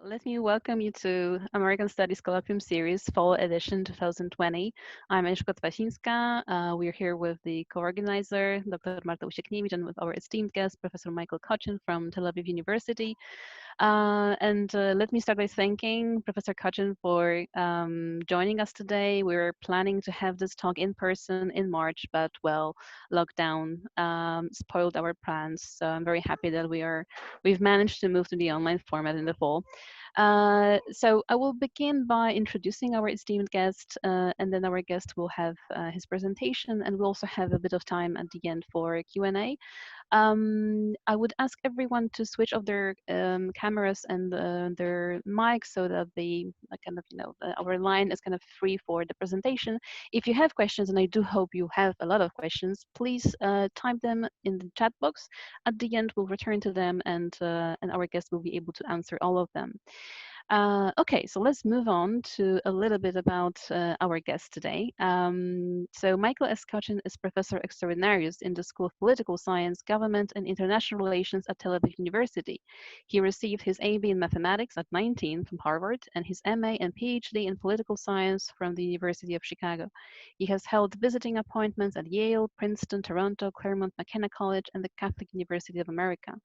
Let me welcome you to American Studies Colloquium Series, Fall Edition 2020. I'm Agnieszka Twasińska. We're here with the co-organizer, Dr. Marta Usiekniewicz, and with our esteemed guest, Professor Michael Kochin from Tel Aviv University. Let me start by thanking Professor Kochin for joining us today. We're planning to have this talk in person in March, but well, lockdown spoiled our plans. So I'm very happy that we've managed to move to the online format in the fall. So I will begin by introducing our esteemed guest, and then our guest will have his presentation, and we'll also have a bit of time at the end for Q&A. I would ask everyone to switch off their cameras and their mics so that they our line is kind of free for the presentation. If you have questions, and I do hope you have a lot of questions, please type them in the chat box. At the end, we'll return to them, and our guest will be able to answer all of them. Okay, so let's move on to a little bit about our guest today. So Michael S. Kochin is Professor Extraordinarius in the School of Political Science, Government and International Relations at Tel Aviv University. He received his AB in Mathematics at 19 from Harvard and his MA and PhD in Political Science from the University of Chicago. He has held visiting appointments at Yale, Princeton, Toronto, Claremont McKenna College, and the Catholic University of America.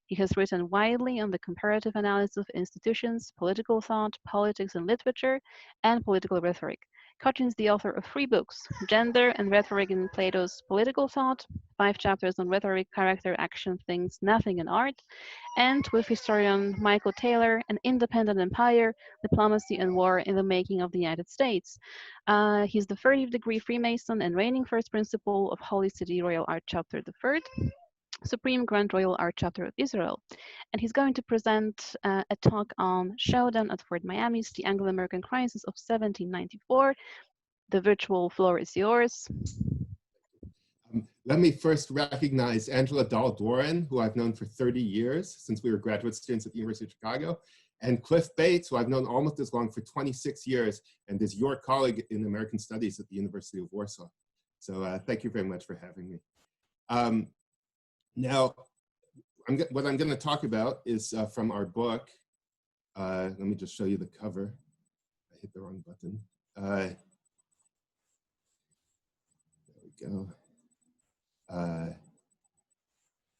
He has written widely on the comparative analysis of institutions, political thought, politics and literature, and political rhetoric. Kochin is the author of 3 books, Gender and Rhetoric in Plato's Political Thought, 5 chapters on rhetoric, character, action, things, nothing, and art, and with historian Michael Taylor, An Independent Empire, Diplomacy and War in the Making of the United States. He's the 30th degree Freemason and reigning first principal of Holy City Royal Art Chapter III. Supreme Grand Royal Art Chapter of Israel. And he's going to present a talk on Showdown at Fort Miami's The Anglo-American Crisis of 1794. The virtual floor is yours. Let me first recognize Angela Dandoran, who I've known for 30 years, since we were graduate students at the University of Chicago, and Cliff Bates, who I've known almost as long, for 26 years, and is your colleague in American Studies at the University of Warsaw. So thank you very much for having me. Now, what I'm going to talk about is from our book. Let me just show you the cover. I hit the wrong button. There we go.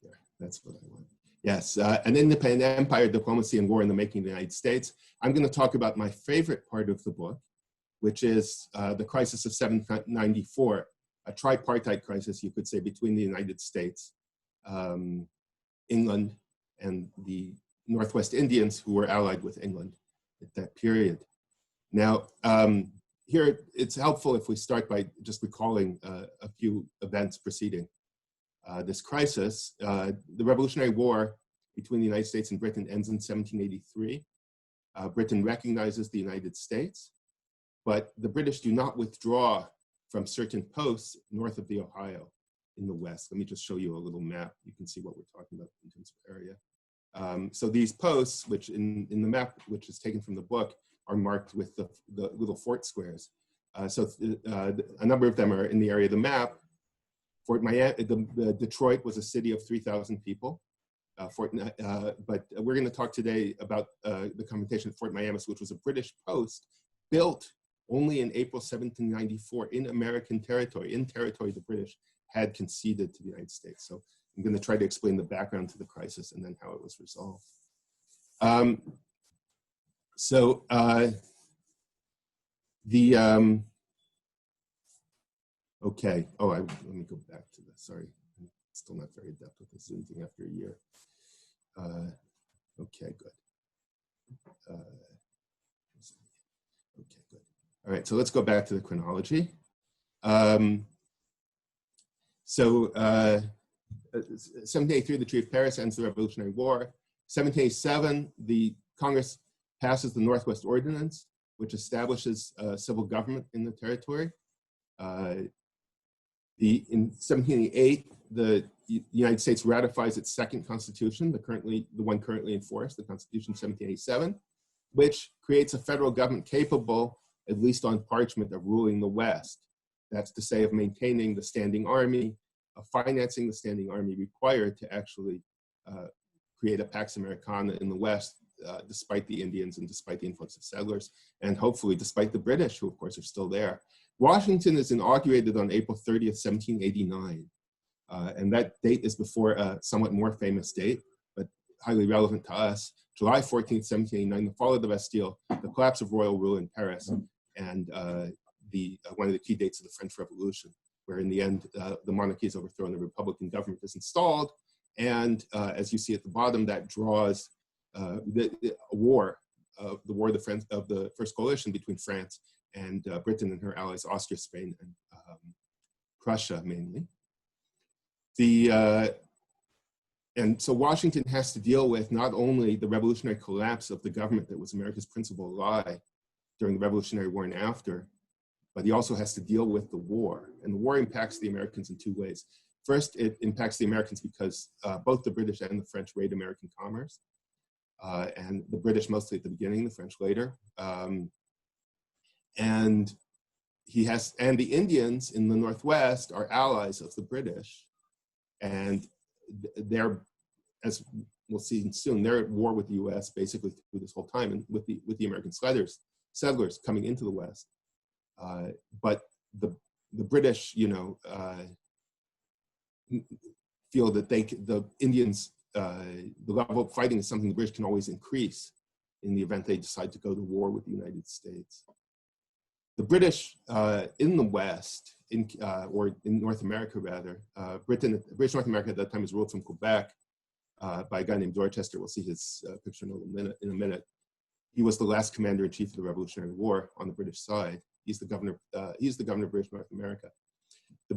Yeah, that's what I want. Yes, An Independent Empire, Diplomacy and War in the Making of the United States. I'm going to talk about my favorite part of the book, which is the crisis of 1794, a tripartite crisis, you could say, between the United States, England, and the Northwest Indians, who were allied with England at that period. Now, here it's helpful if we start by just recalling a few events preceding this crisis. The Revolutionary War between the United States and Britain ends in 1783. Britain recognizes the United States, but the British do not withdraw from certain posts north of the Ohio in the West. Let me just show you a little map. You can see what we're talking about in terms of area. So these posts, which in the map, which is taken from the book, are marked with the little fort squares. A number of them are in the area of the map. Fort Miami, Detroit was a city of 3,000 people. But we're going to talk today about the confrontation at Fort Miami, which was a British post built only in April 1794 in American territory, in territory the British had conceded to the United States. So I'm going to try to explain the background to the crisis and then how it was resolved. Okay, let me go back to this, sorry. I'm still not very adept with this Zoom thing after a year. Okay, good. Okay, good. All right, so let's go back to the chronology. 1783, the Treaty of Paris ends the Revolutionary War. 1787, the Congress passes the Northwest Ordinance, which establishes civil government in the territory. In 1788, the United States ratifies its second constitution, the one currently in force, the Constitution 1787, which creates a federal government capable, at least on parchment, of ruling the West. That's to say, of maintaining the standing army, of financing the standing army required to actually create a Pax Americana in the West despite the Indians and despite the influx of settlers, and hopefully despite the British, who of course are still there. Washington is inaugurated on April 30th, 1789. And that date is before a somewhat more famous date, but highly relevant to us. July 14th, 1789, the fall of the Bastille, the collapse of royal rule in Paris, and one of the key dates of the French Revolution, where in the end, the monarchy is overthrown, the Republican government is installed, and as you see at the bottom, that draws the war of the First Coalition between France and Britain and her allies, Austria, Spain, and Prussia mainly. And so Washington has to deal with not only the revolutionary collapse of the government that was America's principal ally during the Revolutionary War and after, but he also has to deal with the war. And the war impacts the Americans in two ways. First, it impacts the Americans because both the British and the French raid American commerce, and the British mostly at the beginning, the French later. And the Indians in the Northwest are allies of the British. And they're, as we'll see soon, they're at war with the U.S. basically through this whole time, and with the American settlers coming into the West. But the British, feel that the Indians, the level of fighting is something the British can always increase in the event they decide to go to war with the United States. The British in the West, or in North America rather, British North America at that time was ruled from Quebec by a guy named Dorchester. We'll see his picture in a minute. He was the last commander-in-chief of the Revolutionary War on the British side. He's the governor of British North America. The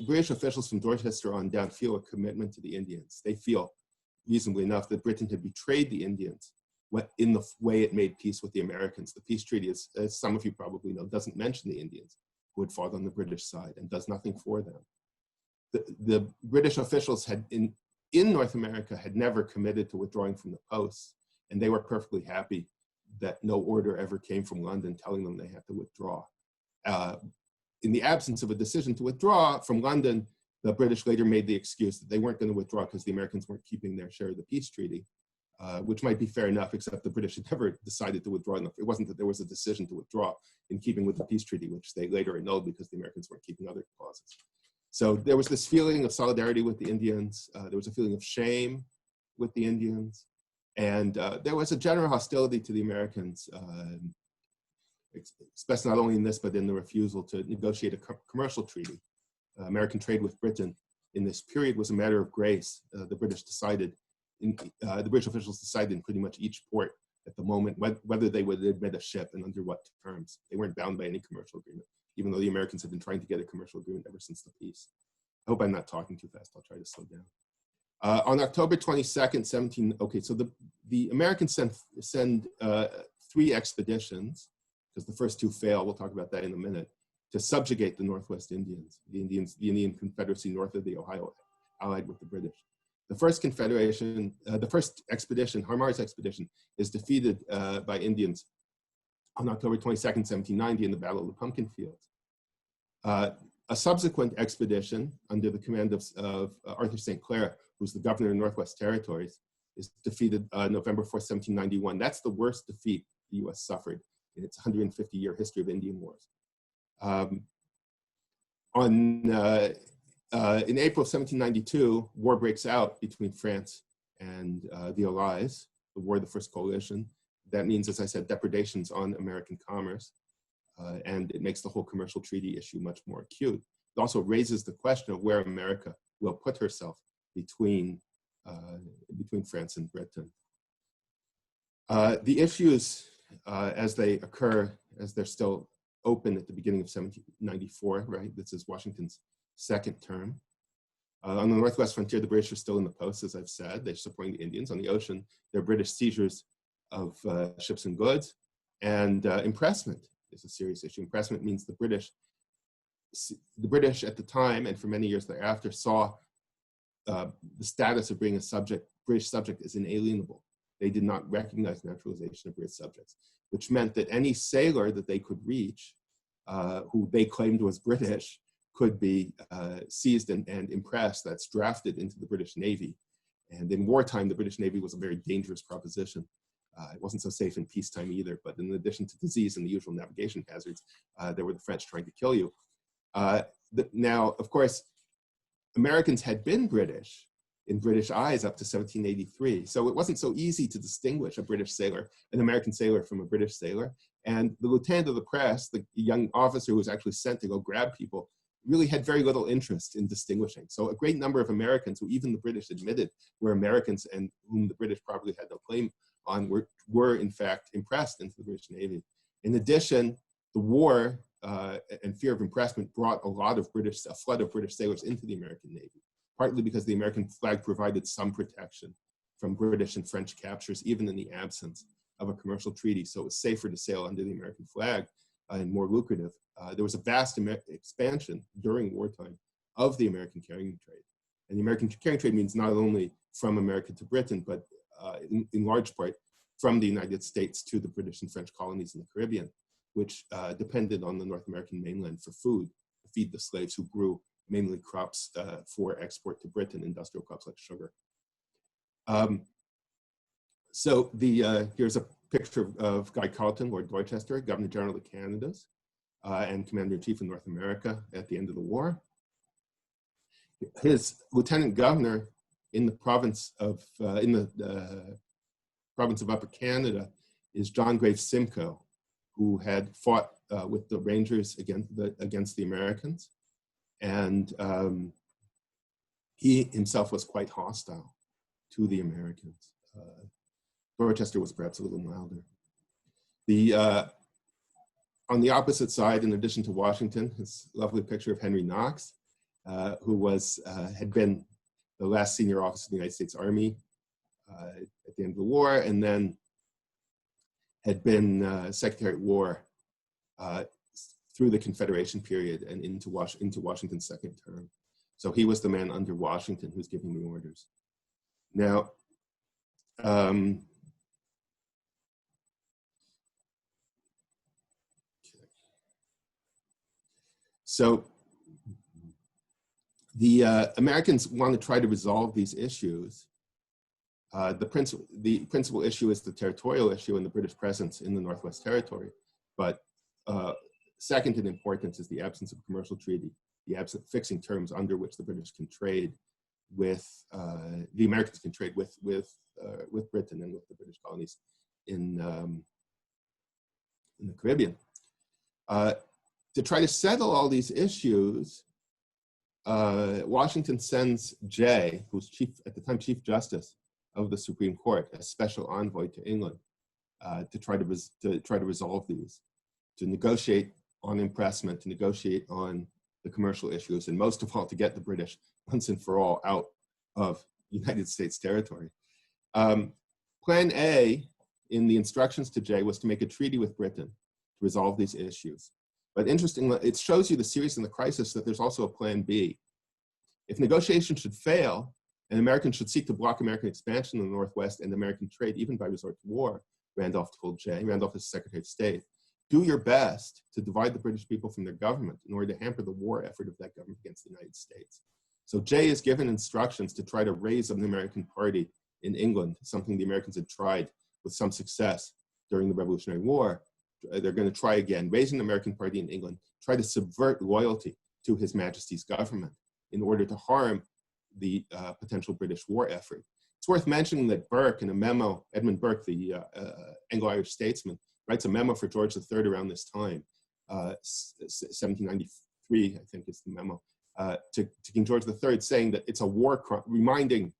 British officials from Dorchester on down feel a commitment to the Indians. They feel, reasonably enough, that Britain had betrayed the Indians in the way it made peace with the Americans. The peace treaty, as some of you probably know, doesn't mention the Indians who had fought on the British side and does nothing for them. The British officials in North America had never committed to withdrawing from the posts, and they were perfectly happy that no order ever came from London telling them they had to withdraw. In the absence of a decision to withdraw from London, the British later made the excuse that they weren't going to withdraw because the Americans weren't keeping their share of the peace treaty, which might be fair enough, except the British had never decided to withdraw. It wasn't that there was a decision to withdraw in keeping with the peace treaty, which they later annulled because the Americans weren't keeping other clauses. So there was this feeling of solidarity with the Indians. There was a feeling of shame with the Indians. And there was a general hostility to the Americans, expressed not only in this, but in the refusal to negotiate a commercial treaty. American trade with Britain in this period was a matter of grace. The British officials decided in pretty much each port at the moment whether they would admit a ship and under what terms. They weren't bound by any commercial agreement, even though the Americans had been trying to get a commercial agreement ever since the peace. I hope I'm not talking too fast. I'll try to slow down. On October 22nd, so the Americans send 3 expeditions, because the first 2 fail, we'll talk about that in a minute, to subjugate the Northwest Indians, the Indian Confederacy north of the Ohio, allied with the British. The first expedition, Harmar's expedition, is defeated by Indians on October 22nd, 1790 in the Battle of the Pumpkin Fields. A subsequent expedition under the command of Arthur St. Clair, who's the governor of Northwest Territories, is defeated November 4th, 1791. That's the worst defeat the U.S. suffered in its 150-year history of Indian wars. In April of 1792, war breaks out between France and the Allies, the War of the First Coalition. That means, as I said, depredations on American commerce, and it makes the whole commercial treaty issue much more acute. It also raises the question of where America will put herself between France and Britain. The issues as they occur, as they're still open at the beginning of 1794, right? This is Washington's second term. On the Northwest frontier, the British are still in the posts, as I've said. They're supporting the Indians. On the ocean, there are British seizures of ships and goods. And impressment is a serious issue. Impressment means the British at the time, and for many years thereafter, saw the status of being a British subject as inalienable. They did not recognize naturalization of British subjects, which meant that any sailor that they could reach, who they claimed was British, could be seized and impressed. That's drafted into the British Navy. And in wartime, the British Navy was a very dangerous proposition. It wasn't so safe in peacetime either, but in addition to disease and the usual navigation hazards, there were the French trying to kill you. Now, of course, Americans had been British in British eyes up to 1783. So it wasn't so easy to distinguish a British sailor, an American sailor from a British sailor. And the lieutenant of the press, the young officer who was actually sent to go grab people, really had very little interest in distinguishing. So a great number of Americans who even the British admitted were Americans and whom the British probably had no claim on were in fact impressed into the British Navy. In addition, the war and fear of impressment brought a flood of British sailors into the American Navy, partly because the American flag provided some protection from British and French captures, even in the absence of a commercial treaty. So it was safer to sail under the American flag and more lucrative. There was a vast expansion during wartime of the American carrying trade. And the American carrying trade means not only from America to Britain, but in large part from the United States to the British and French colonies in the Caribbean, which depended on the North American mainland for food to feed the slaves who grew mainly crops for export to Britain, industrial crops like sugar. So here's a picture of Guy Carleton, Lord Dorchester, Governor General of the Canadas, and Commander-in-Chief of North America at the end of the war. His lieutenant governor in the province of Upper Canada is John Graves Simcoe, who had fought with the Rangers against the Americans, and he himself was quite hostile to the Americans. Dorchester was perhaps a little milder. On the opposite side, in addition to Washington, this lovely picture of Henry Knox, who had been the last senior officer of the United States Army at the end of the war, and then had been Secretary at War through the Confederation period and into Washington's second term. So he was the man under Washington who's giving the orders. Now, so the Americans want to try to resolve these issues. The principal issue is the territorial issue and the British presence in the Northwest Territory. But second in importance is the absence of a commercial treaty, the absence of fixing terms under which the British can trade with, the Americans can trade with Britain and with the British colonies in the Caribbean. To try to settle all these issues, Washington sends Jay, who's at the time Chief Justice of the Supreme Court, as special envoy to England to try to resolve these, to negotiate on impressment, to negotiate on the commercial issues, and most of all, to get the British once and for all out of United States territory. Plan A in the instructions to Jay was to make a treaty with Britain to resolve these issues. But interestingly, it shows you the seriousness and the crisis that there's also a plan B. If negotiations should fail, and Americans should seek to block American expansion in the Northwest and American trade, even by resort to war, Randolph told Jay, Randolph is Secretary of State, do your best to divide the British people from their government in order to hamper the war effort of that government against the United States. So Jay is given instructions to try to raise an American party in England, something the Americans had tried with some success during the Revolutionary War. They're going to try again, raise an American party in England, try to subvert loyalty to His Majesty's government in order to harm the potential British war effort. It's worth mentioning that Burke, in a memo, Edmund Burke, the Anglo-Irish statesman, writes a memo for George III around this time, 1793, I think is the memo, to King George III, saying that it's a war crime, reminding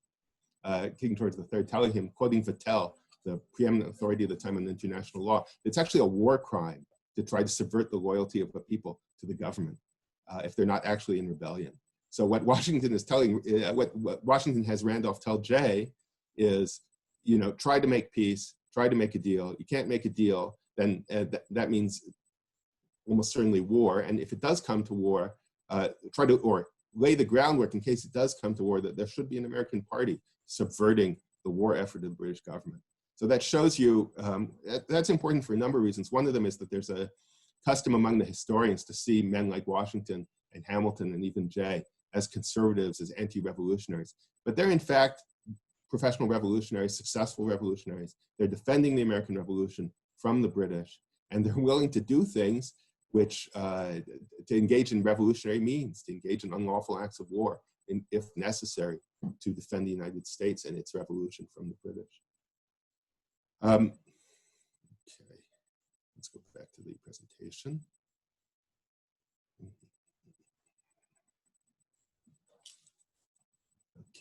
King George III, telling him, quoting Vattel, the preeminent authority at the time on international law, it's actually a war crime to try to subvert the loyalty of the people to the government if they're not actually in rebellion. So what Washington is telling, what Washington has Randolph tell Jay is, try to make peace, try to make a deal. You can't make a deal, then that means almost certainly war. And if it does come to war, try to, or lay the groundwork in case it does come to war, that there should be an American party subverting the war effort of the British government. So that shows you, that's important for a number of reasons. One of them is that there's a custom among the historians to see men like Washington and Hamilton and even Jay as conservatives, as anti-revolutionaries. But they're in fact professional revolutionaries, successful revolutionaries. They're defending the American Revolution from the British, and they're willing to do things which, to engage in revolutionary means, to engage in unlawful acts of war, if necessary, to defend the United States and its revolution from the British. Okay, let's go back to the presentation.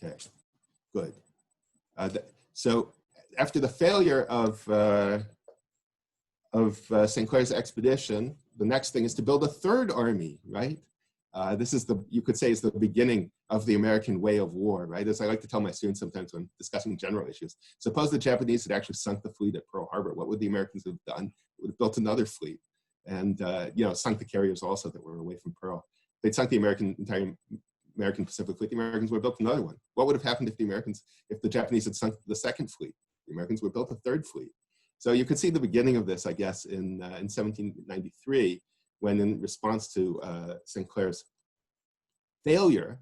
Okay, good. So after the failure of St. Clair's expedition, the next thing is to build a third army, right? This is you could say, is the beginning of the American way of war, right? As I like to tell my students sometimes when discussing general issues, suppose the Japanese had actually sunk the fleet at Pearl Harbor, what would the Americans have done? They would have built another fleet and, sunk the carriers also that were away from Pearl. They'd sunk the entire American Pacific Fleet, the Americans would have built another one. What would have happened if if the Japanese had sunk the second fleet? The Americans would have built a third fleet. So you could see the beginning of this, I guess, in 1793, when in response to St. Clair's failure,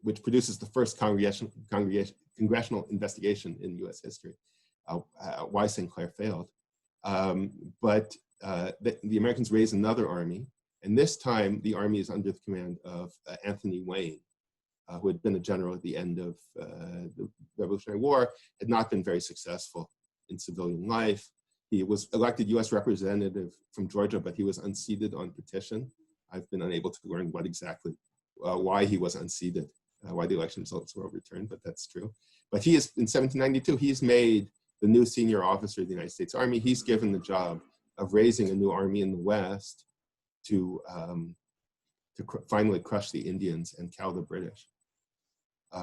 which produces the first congressional investigation in US history, why St. Clair failed. But the Americans raised another army, and this time the army is under the command of Anthony Wayne, who had been a general at the end of the Revolutionary War, had not been very successful in civilian life. He was elected US representative from Georgia, but he was unseated on petition. I've been unable to learn what exactly, why he was unseated, why the election results were overturned, but that's true. But he is, in 1792, he's made the new senior officer of the United States Army. He's given the job of raising a new army in the West to finally crush the Indians and cow the British.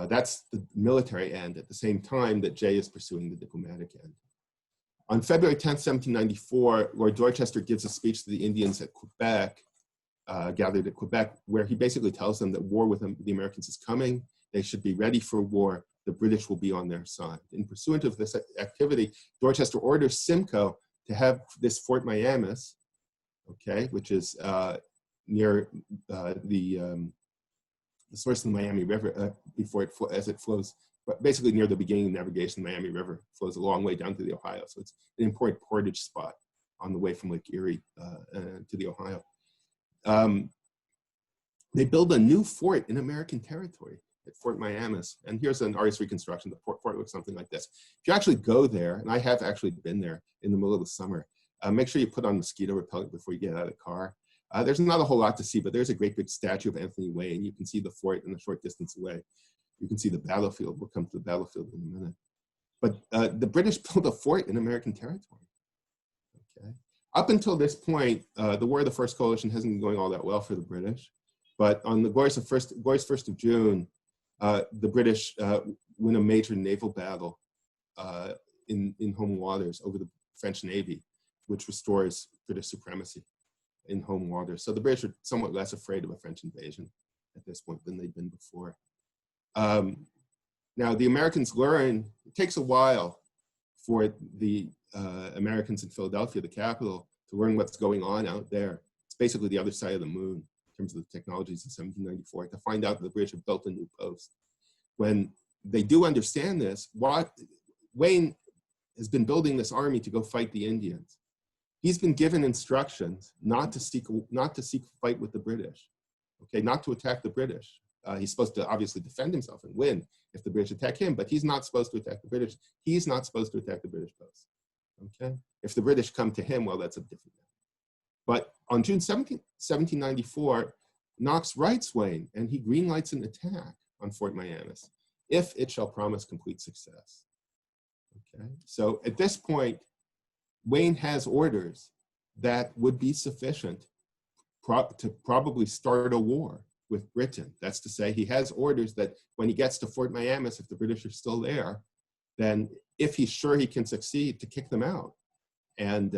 That's the military end, at the same time that Jay is pursuing the diplomatic end. On February 10th, 1794, Lord Dorchester gives a speech to the Indians at Quebec, gathered at Quebec, where he basically tells them that war with the Americans is coming. They should be ready for war. The British will be on their side. In pursuant of this activity, Dorchester orders Simcoe to have this Fort Miamis, okay, which is near the source of the Miami River before as it flows, but basically near the beginning of navigation. The Miami River flows a long way down to the Ohio, so it's an important portage spot on the way from Lake Erie to the Ohio. They build a new fort in American territory at Fort Miamis, and here's an artist's reconstruction. The fort looks something like this. If you actually go there, and I have actually been there in the middle of the summer, make sure you put on mosquito repellent before you get out of the car. There's not a whole lot to see, but there's a great big statue of Anthony Wayne. You can see the fort in a short distance away. You can see the battlefield. We'll come to the battlefield in a minute. But the British built a fort in American territory. Okay. Up until this point, the War of the First Coalition hasn't been going all that well for the British. But on the glorious 1st of June, the British win a major naval battle in home waters over the French Navy, which restores British supremacy in home waters. So the British are somewhat less afraid of a French invasion at this point than they'd been before. Now the Americans learn, it takes a while for the Americans in Philadelphia, the capital, to learn what's going on out there. It's basically the other side of the moon in terms of the technologies in 1794, to find out that the British have built a new post. When they do understand this, Wayne has been building this army to go fight the Indians. He's been given instructions not to seek fight with the British, okay, not to attack the British. He's supposed to obviously defend himself and win if the British attack him, but he's not supposed to attack the British. He's not supposed to attack the British post, okay? If the British come to him, well, that's a different matter. But on June 17th, 1794, Knox writes Wayne, and he greenlights an attack on Fort Miamis if it shall promise complete success, okay? So at this point, Wayne has orders that would be sufficient to probably start a war with Britain. That's to say, he has orders that when he gets to Fort Miamis, if the British are still there, then if he's sure he can succeed, to kick them out. And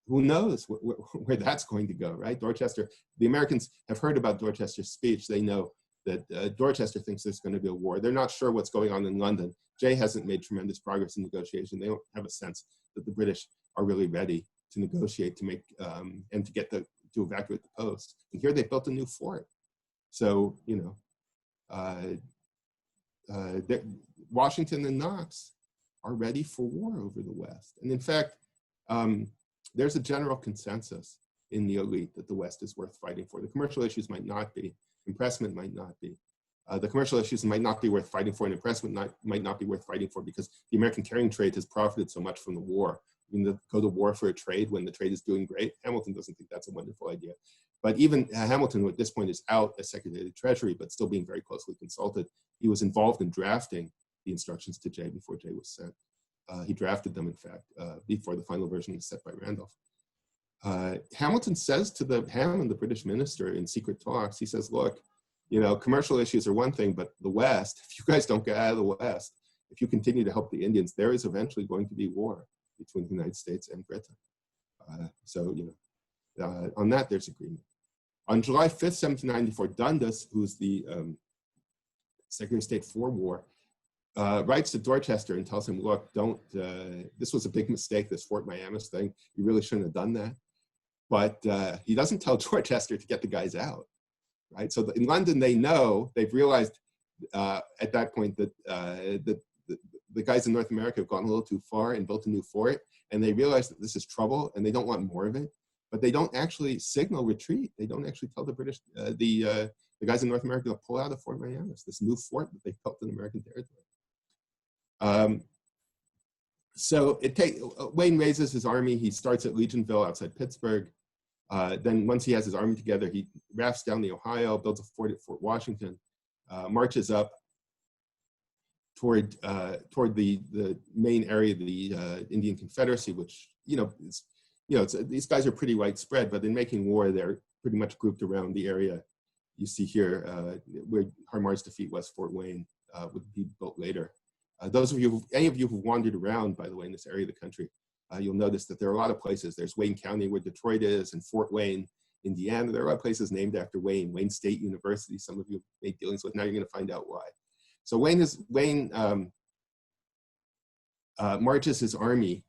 who knows where that's going to go, right? Dorchester, the Americans have heard about Dorchester's speech. They know that Dorchester thinks there's going to be a war. They're not sure what's going on in London. Jay hasn't made tremendous progress in negotiation. They don't have a sense that the British are really ready to negotiate, to make and to get to evacuate the post. And here they built a new fort. So, you know, Washington and Knox are ready for war over the West. And in fact, there's a general consensus in the elite that the West is worth fighting for. The commercial issues might not be, impressment might not be. The commercial issues might not be worth fighting for, and impressment might not be worth fighting for because the American carrying trade has profited so much from the war. I mean, go to war for a trade when the trade is doing great. Hamilton doesn't think that's a wonderful idea. But even Hamilton, who at this point is out as Secretary of the Treasury, but still being very closely consulted, he was involved in drafting the instructions to Jay before Jay was sent. He drafted them, in fact, before the final version was set by Randolph. Hamilton says to Hammond, the British minister, in secret talks, he says, look, you know, commercial issues are one thing, but the West, if you guys don't get out of the West, if you continue to help the Indians, there is eventually going to be war between the United States and Britain. So, you know, on that, there's agreement. On July 5th, 1794, Dundas, who's the Secretary of State for War, writes to Dorchester and tells him, look, this was a big mistake, this Fort Miamis thing. You really shouldn't have done that. But he doesn't tell Dorchester to get the guys out, right? So in London, they've realized at that point that the guys in North America have gone a little too far and built a new fort, and they realize that this is trouble and they don't want more of it, but they don't actually signal retreat. They don't actually tell the British, the guys in North America to pull out of Fort Miamis, this new fort that they built in American territory. So Wayne raises his army. He starts at Legionville outside Pittsburgh. Then once he has his army together, he rafts down the Ohio, builds a fort at Fort Washington, marches up toward the main area of the Indian Confederacy, which, these guys are pretty widespread, but in making war, they're pretty much grouped around the area you see here, where Harmar's defeat was. Fort Wayne would be built later. Any of you who wandered around, by the way, in this area of the country, you'll notice that there are a lot of places. There's Wayne County, where Detroit is, and Fort Wayne, Indiana. There are a lot of places named after Wayne. Wayne State University, some of you made dealings with. Now you're going to find out why. So Wayne marches his army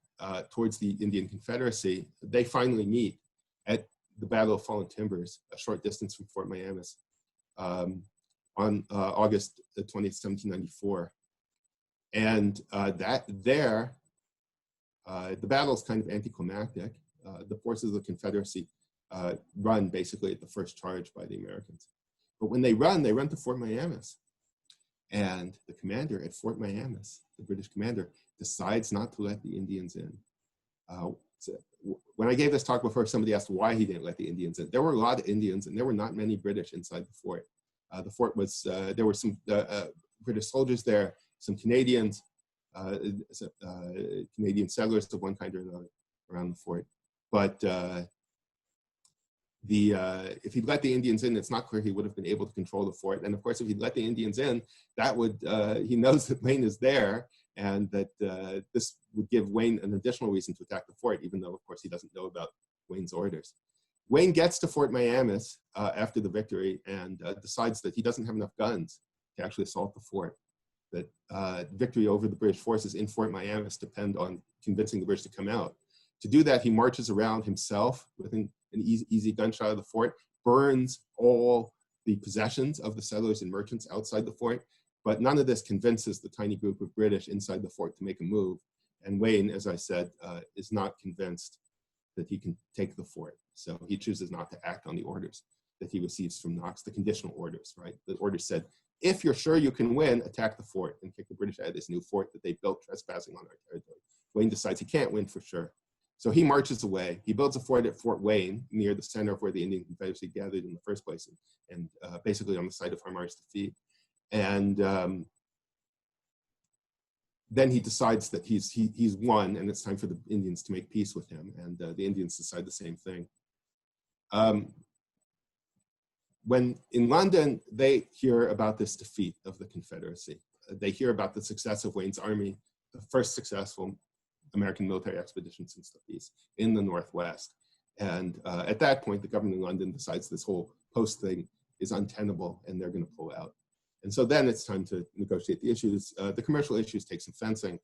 towards the Indian Confederacy. They finally meet at the Battle of Fallen Timbers, a short distance from Fort Miamis, on August 20th, 1794. And the battle is kind of anticlimactic. The forces of the Confederacy run basically at the first charge by the Americans. But when they run to Fort Miamis. And the commander at Fort Miamis, the British commander, decides not to let the Indians in. When I gave this talk before, somebody asked why he didn't let the Indians in. There were a lot of Indians, and there were not many British inside the fort. The fort was, there were some British soldiers there, some Canadians, Canadian settlers of one kind or another around the fort. But if he'd let the Indians in, it's not clear he would have been able to control the fort. And of course, if he'd let the Indians in, that would, he knows that Wayne is there, and that this would give Wayne an additional reason to attack the fort, even though, of course, he doesn't know about Wayne's orders. Wayne gets to Fort Miamis after the victory and decides that he doesn't have enough guns to actually assault the fort. That victory over the British forces in Fort Miamis depend on convincing the British to come out. To do that, he marches around himself within an easy gunshot of the fort, burns all the possessions of the settlers and merchants outside the fort, but none of this convinces the tiny group of British inside the fort to make a move. And Wayne, as I said, is not convinced that he can take the fort. So he chooses not to act on the orders that he receives from Knox, the conditional orders, right? The orders said, if you're sure you can win, attack the fort and kick the British out of this new fort that they built trespassing on our territory. Wayne decides he can't win for sure. So he marches away. He builds a fort at Fort Wayne, near the center of where the Indian Confederacy gathered in the first place, and basically on the site of Harmar's defeat. And then he decides that he's won, and it's time for the Indians to make peace with him. And the Indians decide the same thing. When in London, they hear about this defeat of the Confederacy. They hear about the success of Wayne's army, the first successful American military expedition since the peace in the Northwest. And at that point, the government in London decides this whole post thing is untenable and they're going to pull out. And so then it's time to negotiate the issues. The commercial issues take some fencing.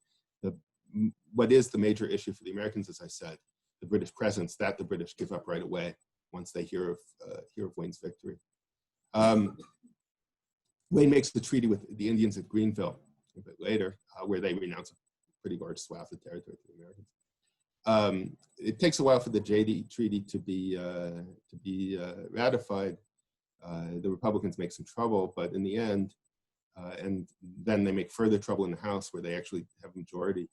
What is the major issue for the Americans, as I said, the British presence, that the British give up right away once they hear of Wayne's victory. Wayne makes the treaty with the Indians at Greenville a bit later, where they renounce a pretty large swath of territory to the Americans. It takes a while for the JD Treaty to be ratified. The Republicans make some trouble, but in the end, and then they make further trouble in the House, where they actually have a majority.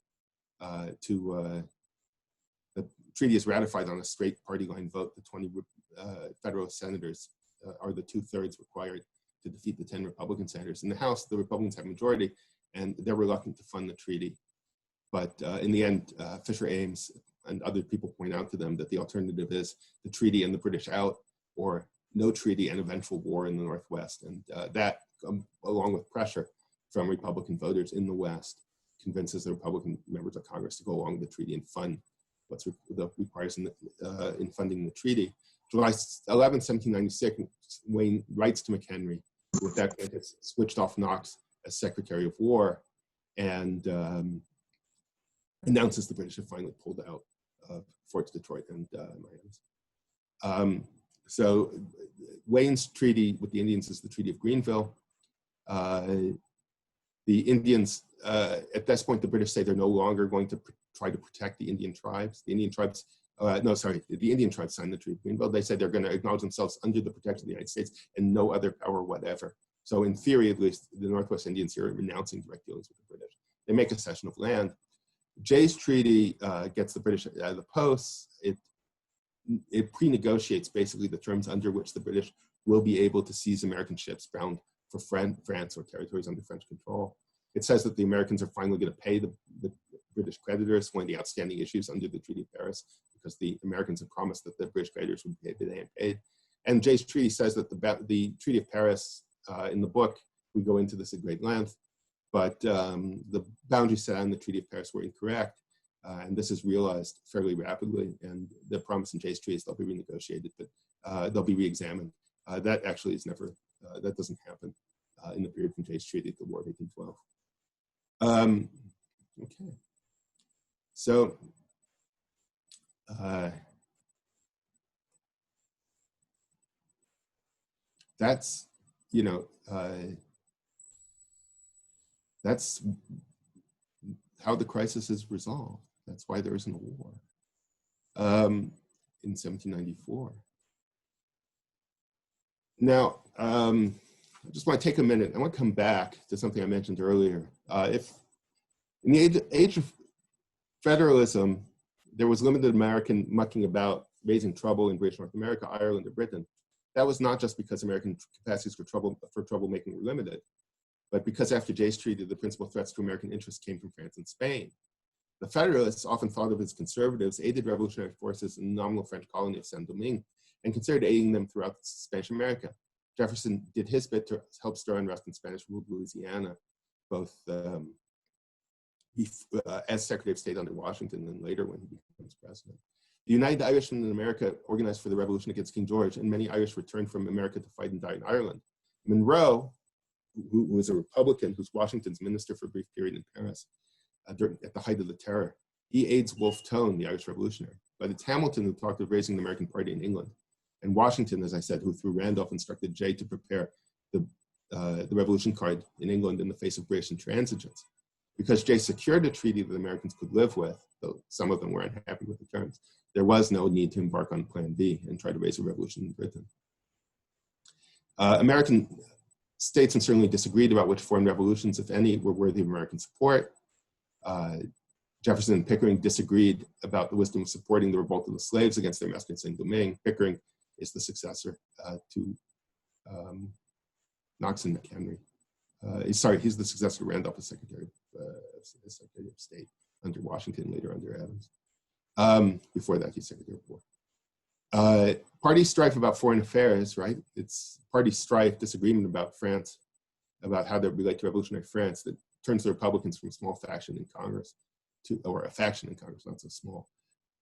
The treaty is ratified on a straight party line vote. The 20 Federalist senators are the 2/3 required to defeat the 10 Republican senators. In the House, the Republicans have majority, and they're reluctant to fund the treaty. But in the end, Fisher Ames and other people point out to them that the alternative is the treaty and the British out, or no treaty and eventual war in the Northwest. And that, along with pressure from Republican voters in the West, convinces the Republican members of Congress to go along with the treaty and fund what's requires in funding the treaty. July 11, 1796, Wayne writes to McHenry with that has switched off Knox as Secretary of War, and announces the British have finally pulled out of Forts Detroit and Miami. So Wayne's treaty with the Indians is the Treaty of Greenville. The Indians, at this point, the British say they're no longer going to try to protect the Indian tribes. The Indian tribes, the Indian tribes signed the Treaty of Greenville. They said they're going to acknowledge themselves under the protection of the United States and no other power whatever. So in theory, at least, the Northwest Indians here are renouncing direct dealings with the British. They make a cession of land. Jay's treaty gets the British out of the posts. It pre-negotiates basically the terms under which the British will be able to seize American ships bound for France or territories under French control. It says that the Americans are finally going to pay the British creditors, one of the outstanding issues under the Treaty of Paris, because the Americans have promised that the British creditors would be paid. And Jay's treaty says that the Treaty of Paris, in the book, we go into this at great length, but the boundaries set out in the Treaty of Paris were incorrect, and this is realized fairly rapidly, and the promise in Jay's treaty is they'll be renegotiated, but they'll be re-examined. That actually is never, that doesn't happen in the period from Jay's treaty to the War of 1812. Okay, so that's, that's how the crisis is resolved. That's why there isn't a war in 1794. Now, I just want to take a minute. I want to come back to something I mentioned earlier. If in the age of federalism, there was limited American mucking about, raising trouble in British North America, Ireland, or Britain, that was not just because American capacities for troublemaking were limited, but because after Jay's treaty, the principal threats to American interests came from France and Spain. The Federalists, often thought of as conservatives, aided revolutionary forces in the nominal French colony of Saint-Domingue and considered aiding them throughout Spanish America. Jefferson did his bit to help stir unrest in Spanish-ruled Louisiana, both as Secretary of State under Washington and later when he becomes president. The United Irishmen in America organized for the revolution against King George, and many Irish returned from America to fight and die in Ireland. Monroe, who was a Republican, who's Washington's minister for a brief period in Paris at the height of the terror, he aids Wolfe Tone, the Irish revolutionary. But it's Hamilton who talked of raising the American party in England. And Washington, as I said, who through Randolph instructed Jay to prepare the revolution card in England in the face of British intransigence. Because Jay secured a treaty that the Americans could live with, though some of them were unhappy with the terms, there was no need to embark on Plan B and try to raise a revolution in Britain. American statesmen certainly disagreed about which foreign revolutions, if any, were worthy of American support. Jefferson and Pickering disagreed about the wisdom of supporting the revolt of the slaves against their master in Saint-Domingue. Pickering is the successor to Knox and McHenry. He's the successor to Randolph as Secretary of State under Washington, later under Adams. Before that, he's Secretary of War. Party strife about foreign affairs, right? It's party strife, disagreement about France, about how they relate to revolutionary France, that turns the Republicans from a small faction in Congress or a faction in Congress, not so small,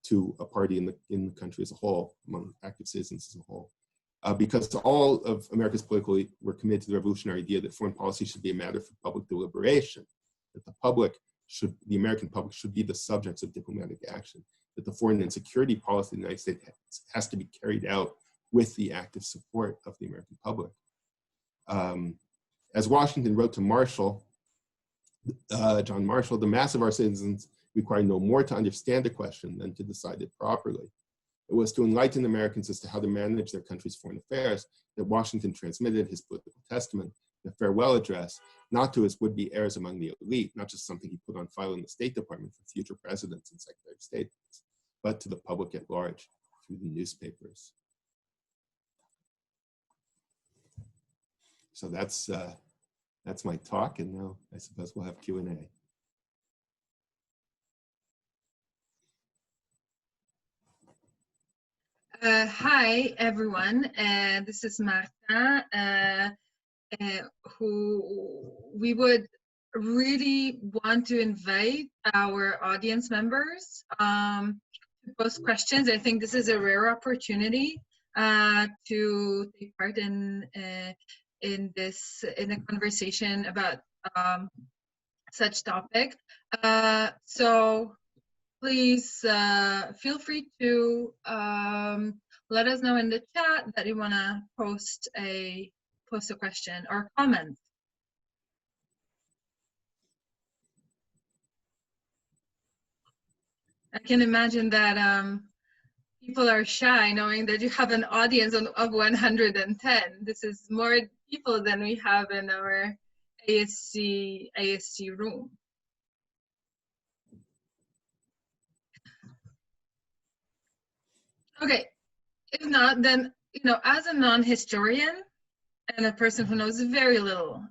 to a party in the country as a whole, among active citizens as a whole. Because all of America's political were committed to the revolutionary idea that foreign policy should be a matter for public deliberation, that the American public should be the subjects of diplomatic action, that the foreign and security policy of the United States has to be carried out with the active support of the American public. As Washington wrote to Marshall, John Marshall, the mass of our citizens require no more to understand a question than to decide it properly. It was to enlighten Americans as to how to manage their country's foreign affairs that Washington transmitted his political testament, the farewell address, not to his would-be heirs among the elite, not just something he put on file in the State Department for future presidents and Secretary of State, but to the public at large through the newspapers. So that's my talk, and now I suppose we'll have Q&A. Hi, everyone. This is Martin, who we would really want to invite our audience members to post questions. I think this is a rare opportunity to take part in a conversation about such topic. So please feel free to let us know in the chat that you want to post a question or comment. I can imagine that people are shy knowing that you have an audience of 110. This is more people than we have in our ASC room. Okay, if not, then, you know, as a non-historian and a person who knows very little,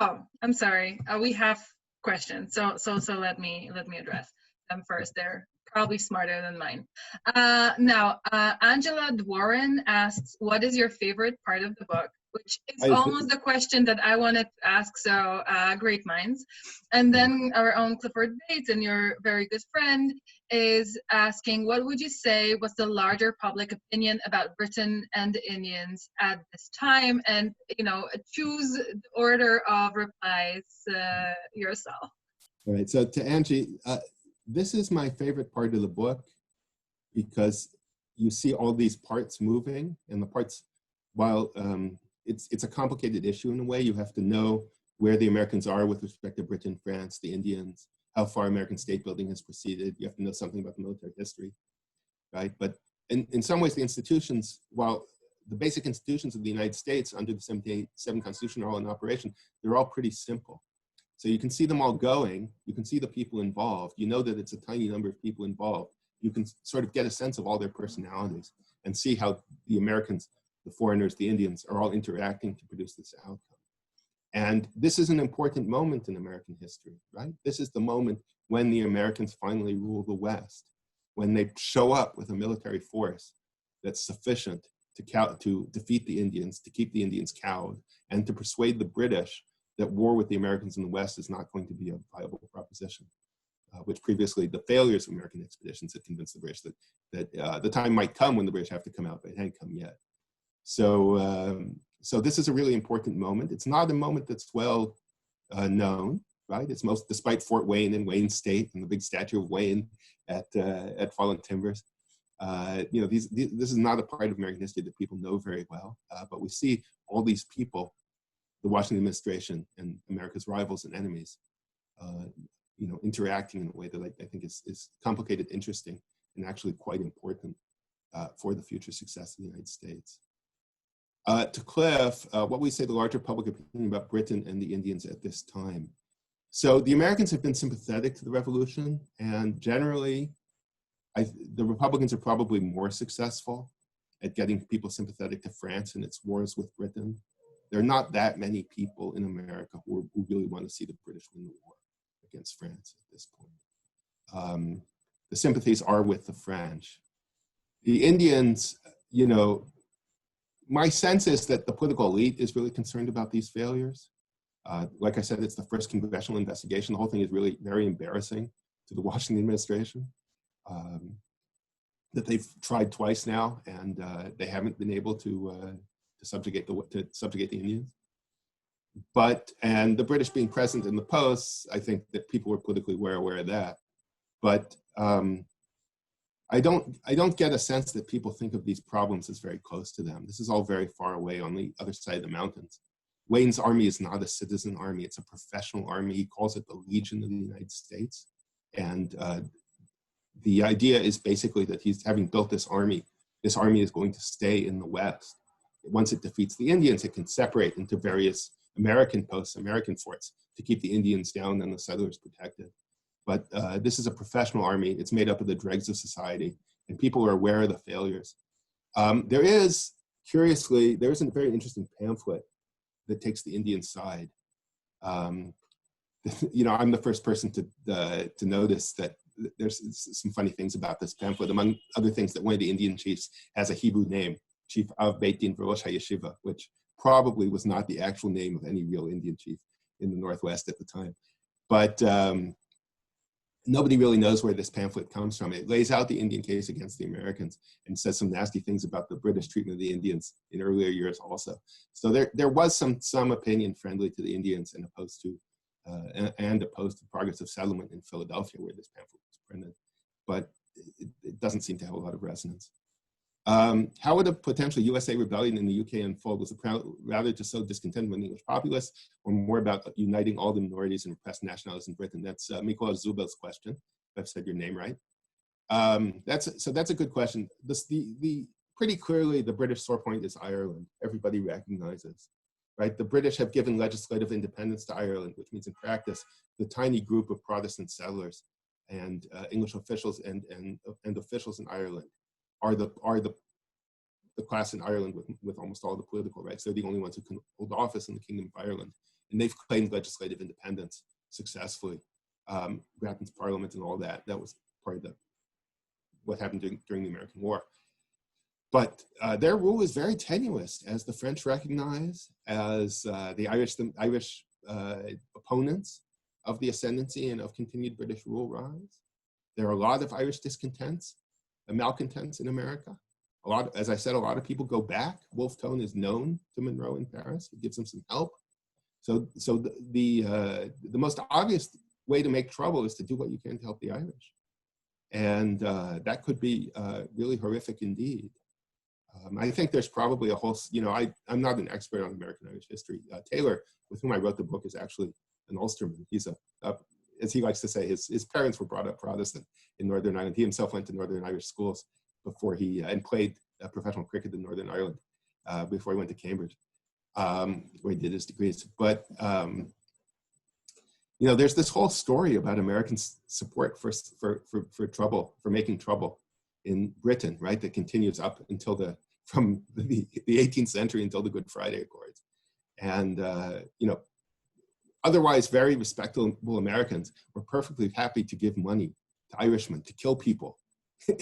oh, I'm sorry, we have questions, so let me address them first. They're probably smarter than mine. Now, Angela Dworin asks, what is your favorite part of the book? Which is almost the question that I wanted to ask, so great minds. And then our own Clifford Bates, and your very good friend, is asking, what would you say was the larger public opinion about Britain and the Indians at this time? And, you know, choose the order of replies yourself. All right, so to Angie, this is my favorite part of the book because you see all these parts moving, and the parts, while it's a complicated issue in a way, you have to know where the Americans are with respect to Britain, France, the Indians, how far American state building has proceeded. You have to know something about the military history, right? But in some ways, the institutions, while the basic institutions of the United States under the 1787 Constitution are all in operation, they're all pretty simple. So you can see them all going, you can see the people involved, you know that it's a tiny number of people involved. You can sort of get a sense of all their personalities and see how the Americans, the foreigners, the Indians are all interacting to produce this outcome. And this is an important moment in American history, right? This is the moment when the Americans finally rule the West, when they show up with a military force that's sufficient to defeat the Indians, to keep the Indians cowed, and to persuade the British that war with the Americans in the West is not going to be a viable proposition, which previously the failures of American expeditions had convinced the British that the time might come when the British have to come out, but it hadn't come yet. So, so this is a really important moment. It's not a moment that's well known, right? It's despite Fort Wayne and Wayne State and the big statue of Wayne at Fallen Timbers. You know, this is not a part of American history that people know very well, but we see all these people, the Washington administration and America's rivals and enemies, you know, interacting in a way that I think is complicated, interesting, and actually quite important for the future success of the United States. To Cliff, what we say the larger public opinion about Britain and the Indians at this time. So the Americans have been sympathetic to the revolution, and generally, the Republicans are probably more successful at getting people sympathetic to France and its wars with Britain. There are not that many people in America who really want to see the British win the war against France at this point. The sympathies are with the French. The Indians, you know, my sense is that the political elite is really concerned about these failures. Like I said, it's the first congressional investigation. The whole thing is really very embarrassing to the Washington administration. That they've tried twice now, and they haven't been able to subjugate the Indians. And the British being present in the posts, I think that people were politically aware of that. But I don't get a sense that people think of these problems as very close to them. This is all very far away on the other side of the mountains. Wayne's army is not a citizen army, it's a professional army. He calls it the Legion of the United States. And the idea is basically that he's having built this army is going to stay in the West. Once it defeats the Indians, it can separate into various American posts, American forts, to keep the Indians down and the settlers protected. But this is a professional army. It's made up of the dregs of society, and people are aware of the failures. Curiously, there is a very interesting pamphlet that takes the Indian side. I'm the first person to notice that there's some funny things about this pamphlet. Among other things, that one of the Indian chiefs has a Hebrew name, Chief Av Beit Din V'Rosh HaYeshiva, which probably was not the actual name of any real Indian chief in the Northwest at the time. But nobody really knows where this pamphlet comes from. It lays out the Indian case against the Americans and says some nasty things about the British treatment of the Indians in earlier years also. So there was some opinion friendly to the Indians and opposed to the progress of settlement in Philadelphia, where this pamphlet was printed. But it doesn't seem to have a lot of resonance. How would a potential USA rebellion in the UK unfold? Was it rather to sow discontent with the English populace, or more about uniting all the minorities and repressed nationalities in Britain? That's Mikola Zubel's question, if I've said your name right. That's a good question. Pretty clearly, the British sore point is Ireland. Everybody recognizes, right? The British have given legislative independence to Ireland, which means in practice, the tiny group of Protestant settlers and English officials and officials in Ireland are the class in Ireland with almost all the political rights. They're the only ones who can hold office in the Kingdom of Ireland. And they've claimed legislative independence successfully. Grattan's Parliament and all that. That was part of what happened during the American War. But their rule is very tenuous, as the French recognize, as the Irish opponents of the ascendancy and of continued British rule rise. There are a lot of Irish discontents and malcontents in America. As I said, a lot of people go back. Wolfe Tone is known to Monroe in Paris. It gives him some help. So the most obvious way to make trouble is to do what you can to help the Irish. And that could be really horrific indeed. I think there's probably a whole, I'm not an expert on American Irish history. Taylor, with whom I wrote the book, is actually an Ulsterman. He's as he likes to say, his parents were brought up Protestant in Northern Ireland. He himself went to Northern Irish schools before and played professional cricket in Northern Ireland before he went to Cambridge, where he did his degrees. But, there's this whole story about American support for trouble, for making trouble in Britain, right? That continues up until from the 18th century until the Good Friday Accords. And, otherwise very respectable Americans were perfectly happy to give money to Irishmen to kill people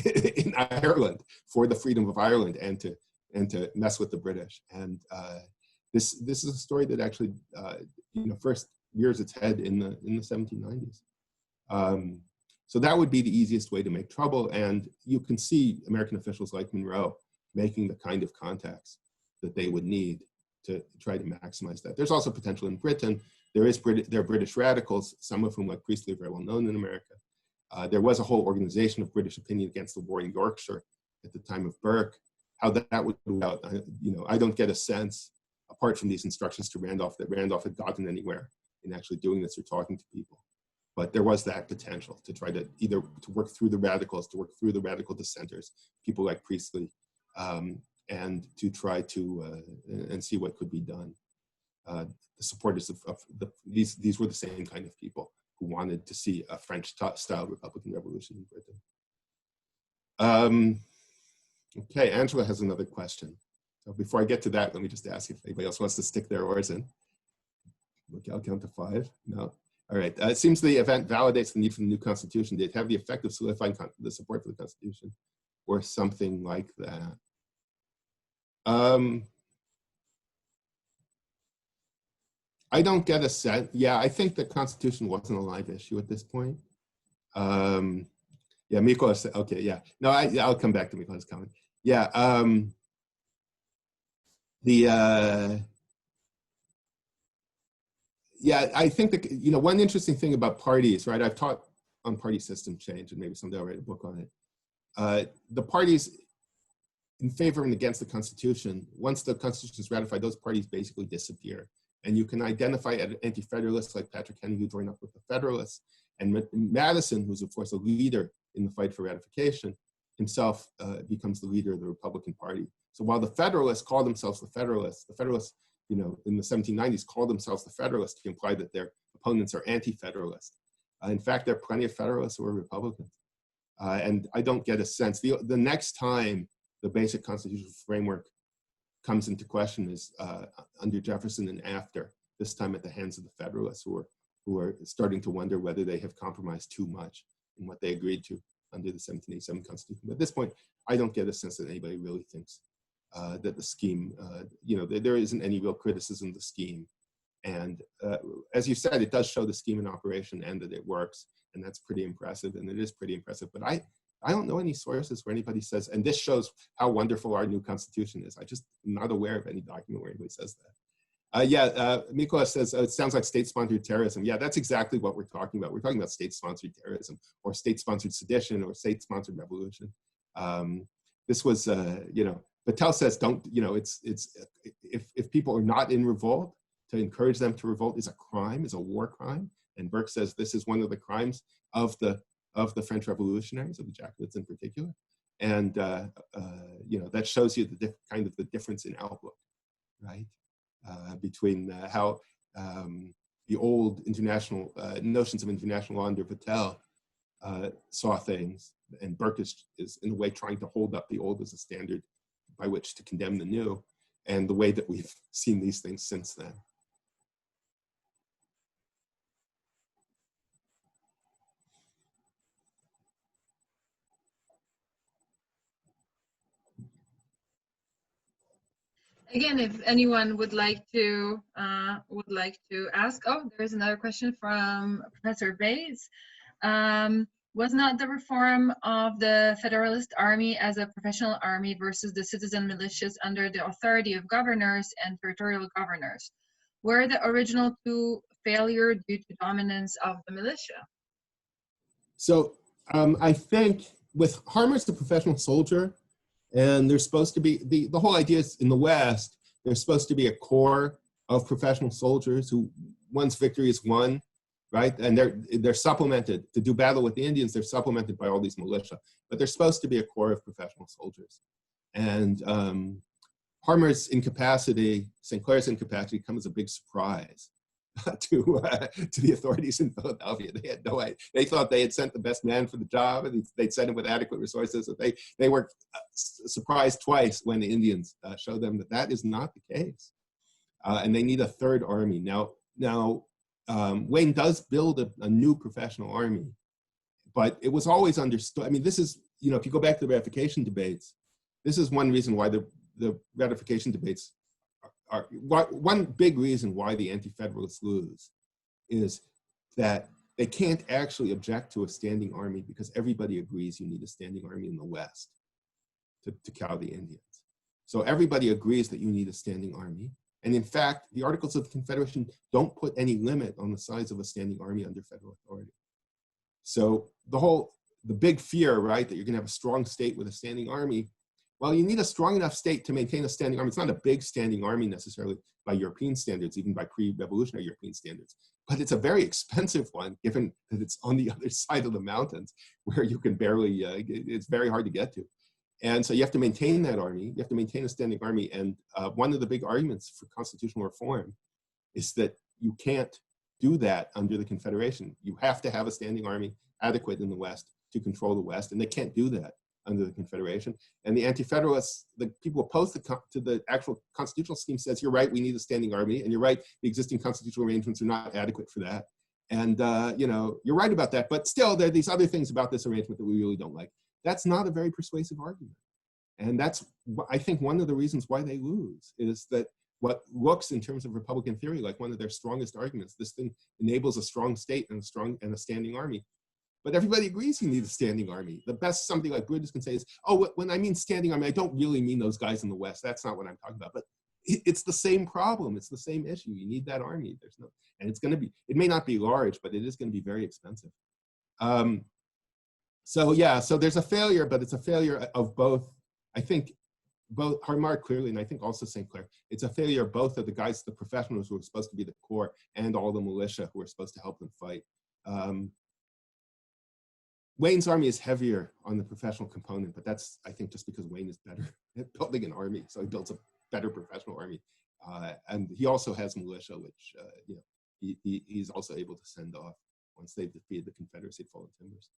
in Ireland for the freedom of Ireland and to mess with the British. And this is a story that actually first rears its head in the 1790s. So that would be the easiest way to make trouble. And you can see American officials like Monroe making the kind of contacts that they would need to try to maximize that. There's also potential in Britain. There are British radicals, some of whom, like Priestley, are very well known in America. There was a whole organization of British opinion against the war in Yorkshire at the time of Burke. How that would go out, I don't get a sense, apart from these instructions to Randolph, that Randolph had gotten anywhere in actually doing this or talking to people. But there was that potential to try to either to work through the radicals, to work through the radical dissenters, people like Priestley, and to try to and see what could be done. The supporters of these were the same kind of people who wanted to see a French-style Republican revolution in Britain. Okay, Angela has another question. So before I get to that, let me just ask if anybody else wants to stick their oars in. Okay, I'll count to 5. No. All right. It seems the event validates the need for the new Constitution. Did it have the effect of solidifying the support for the Constitution, or something like that? I don't get a sense. Yeah, I think the Constitution wasn't a live issue at this point. Yeah, Mikola said, okay, yeah. No, I'll come back to Mikola's comment. Yeah, yeah, I think that, one interesting thing about parties, right? I've taught on party system change, and maybe someday I'll write a book on it. the parties in favor and against the Constitution, once the Constitution is ratified, those parties basically disappear. And you can identify anti-federalists like Patrick Henry, who joined up with the Federalists, and Madison, who's of course a leader in the fight for ratification, himself becomes the leader of the Republican Party. So while the Federalists call themselves the Federalists, you know, in the 1790s called themselves the Federalists to imply that their opponents are anti-Federalist. In fact, there are plenty of Federalists who are Republicans. And I don't get a sense, the next time the basic constitutional framework comes into question is under Jefferson and after, this time at the hands of the Federalists who are starting to wonder whether they have compromised too much in what they agreed to under the 1787 Constitution. But at this point, I don't get a sense that anybody really thinks that the scheme, you know, there isn't any real criticism of the scheme. And as you said, it does show the scheme in operation and that it works. And that's pretty impressive. And it is pretty impressive. But I don't know any sources where anybody says, and this shows how wonderful our new Constitution is. I just am not aware of any document where anybody says that. Mikola says, it sounds like state-sponsored terrorism. Yeah, that's exactly what we're talking about. We're talking about state-sponsored terrorism or state-sponsored sedition or state-sponsored revolution. This was, you know, Patel says, don't, you know, if people are not in revolt, to encourage them to revolt is a crime, is a war crime. And Burke says this is one of the crimes of the French revolutionaries, of the Jacobites in particular. And, you know, that shows you the kind of the difference in outlook, right? Between how the old international notions of international law under Patel saw things, and Burke is in a way trying to hold up the old as a standard by which to condemn the new, and the way that we've seen these things since then. Again, if anyone would like to ask, oh, there's another question from Professor Bates. Was not the reform of the Federalist Army as a professional army versus the citizen militias under the authority of governors and territorial governors, were the original two failure due to dominance of the militia? So I think with Harmer's the professional soldier, and there's supposed to be, the whole idea is in the West, there's supposed to be a core of professional soldiers who once victory is won, right? And they're supplemented to do battle with the Indians. They're supplemented by all these militia, but they're supposed to be a core of professional soldiers. And Harmer's incapacity, St. Clair's incapacity, comes as a big surprise to the authorities in Philadelphia. They had no idea. They thought they had sent the best man for the job, and they'd sent him with adequate resources. So they were surprised twice when the Indians showed them that that is not the case, and they need a third army. Now Wayne does build a new professional army, but it was always understood. I mean, this is, you know, if you go back to the ratification debates, this is one reason why the ratification debates are one big reason why the anti-federalists lose is that they can't actually object to a standing army because everybody agrees you need a standing army in the West to cow the Indians. So everybody agrees that you need a standing army. And in fact, the Articles of Confederation don't put any limit on the size of a standing army under federal authority. So the big fear, right, that you're gonna have a strong state with a standing army, well, you need a strong enough state to maintain a standing army. It's not a big standing army necessarily by European standards, even by pre-revolutionary European standards, but it's a very expensive one given that it's on the other side of the mountains where you can barely, it's very hard to get to. And so you have to maintain that army, you have to maintain a standing army. And one of the big arguments for constitutional reform is that you can't do that under the Confederation. You have to have a standing army adequate in the West to control the West, and they can't do that under the Confederation. And the anti-federalists, the people opposed to the actual constitutional scheme says, you're right, we need a standing army, and you're right, the existing constitutional arrangements are not adequate for that. And you know, you're right about that, but still there are these other things about this arrangement that we really don't like. That's not a very persuasive argument. And that's, I think, one of the reasons why they lose is that what looks in terms of Republican theory like one of their strongest arguments, this thing enables a strong state and a standing army. But everybody agrees you need a standing army. The best somebody like Brutus can say is, oh, when I mean standing army, I don't really mean those guys in the West. That's not what I'm talking about. But it's the same problem. It's the same issue. You need that army. There's no, and it's going to be, it may not be large, but it is going to be very expensive. So yeah, so there's a failure, but it's a failure of both. I think both Harmar clearly, and I think also St. Clair, it's a failure of both of the guys, the professionals who are supposed to be the core, and all the militia who are supposed to help them fight. Wayne's army is heavier on the professional component, but that's, I think, just because Wayne is better at building an army, so he builds a better professional army. And he also has militia, which you know, he's also able to send off once they've defeated the Confederacy at Fallen Timbers.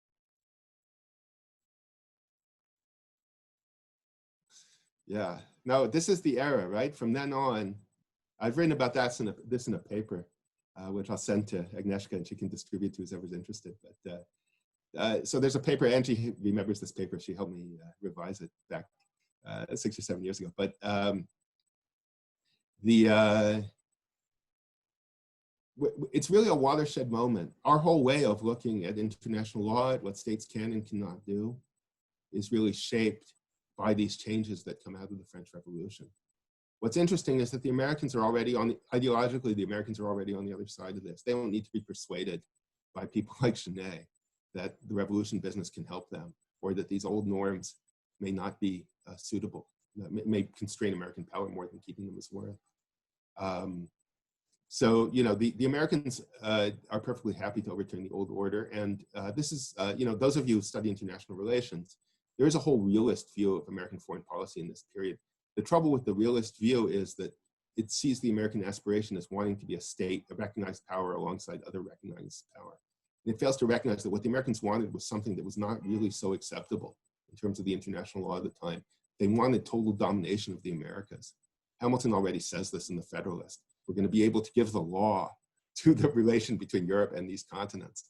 Yeah, no, this is the era, right? From then on, I've written about this in a paper, which I'll send to Agnieszka and she can distribute to whoever's interested. But so there's a paper, Angie remembers this paper, she helped me revise it back 6 or 7 years ago. But it's really a watershed moment. Our whole way of looking at international law, at what states can and cannot do, is really shaped by these changes that come out of the French Revolution. What's interesting is that the Americans are already ideologically, the Americans are already on the other side of this. They don't need to be persuaded by people like Genet that the revolution business can help them, or that these old norms may not be suitable, may constrain American power more than keeping them as worth. So, you know, the Americans are perfectly happy to overturn the old order. And this is, you know, those of you who study international relations, there is a whole realist view of American foreign policy in this period. The trouble with the realist view is that it sees the American aspiration as wanting to be a state, a recognized power alongside other recognized power. And it fails to recognize that what the Americans wanted was something that was not really so acceptable in terms of the international law at the time. They wanted total domination of the Americas. Hamilton already says this in the Federalist. We're going to be able to give the law to the relation between Europe and these continents.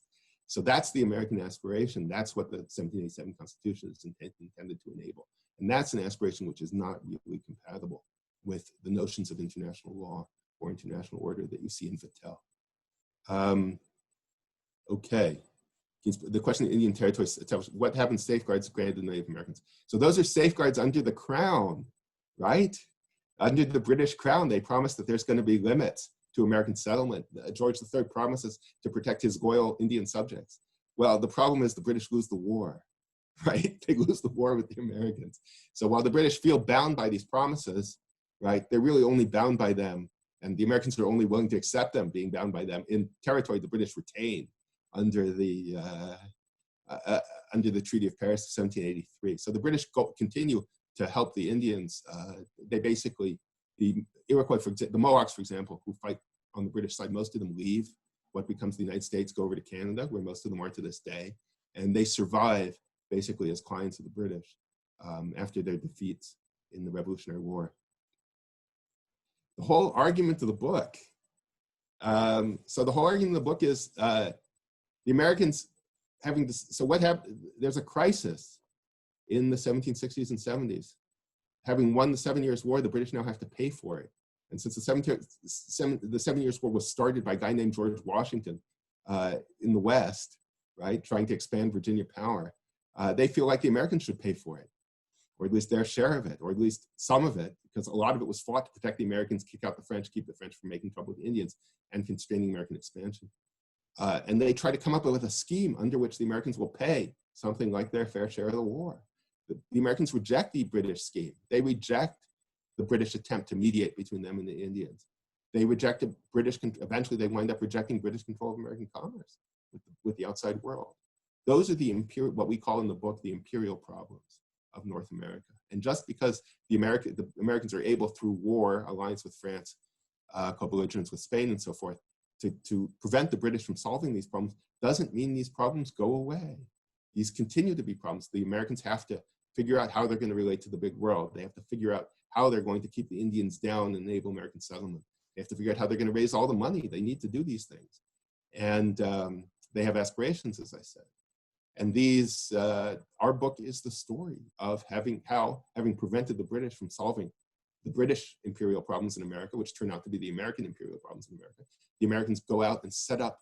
So that's the American aspiration. That's what the 1787 Constitution is intended to enable. And that's an aspiration which is not really compatible with the notions of international law or international order that you see in Vattel. Okay. The question of Indian territories, what happens to safeguards granted to Native Americans? So those are safeguards under the crown, right? Under the British crown, they promised that there's going to be limits to American settlement. George III promises to protect his loyal Indian subjects. Well, the problem is the British lose the war, right? They lose the war with the Americans. So while the British feel bound by these promises, right, they're really only bound by them, and the Americans are only willing to accept them being bound by them in territory the British retain under the Treaty of Paris of 1783. So the British continue to help the Indians. They basically, the Iroquois, the Mohawks, for example, who fight on the British side, most of them leave what becomes the United States, go over to Canada, where most of them are to this day. And they survive basically as clients of the British after their defeats in the Revolutionary War. The whole argument of the book, so the whole argument of the book is the Americans having this, so what happened, there's a crisis in the 1760s and 70s. Having won the 7 Years' War, the British now have to pay for it. And since the 7 Years' War was started by a guy named George Washington in the West, right, trying to expand Virginia power, they feel like the Americans should pay for it, or at least their share of it, or at least some of it, because a lot of it was fought to protect the Americans, kick out the French, keep the French from making trouble with the Indians, and constraining American expansion. And they try to come up with a scheme under which the Americans will pay something like their fair share of the war. The Americans reject the British scheme. They reject the British attempt to mediate between them and the Indians. They rejected eventually they wind up rejecting British control of American commerce with the outside world. Those are the what we call in the book, the imperial problems of North America. And just because the Americans are able through war, alliance with France, co-belligerence with Spain and so forth, to prevent the British from solving these problems, doesn't mean these problems go away. These continue to be problems. The Americans have to figure out how they're going to relate to the big world. They have to figure out how they're going to keep the Indians down and enable American settlement. They have to figure out how they're going to raise all the money they need to do these things. And they have aspirations, as I said. And these, our book is the story of having prevented the British from solving the British imperial problems in America, which turn out to be the American imperial problems in America. The Americans go out and set up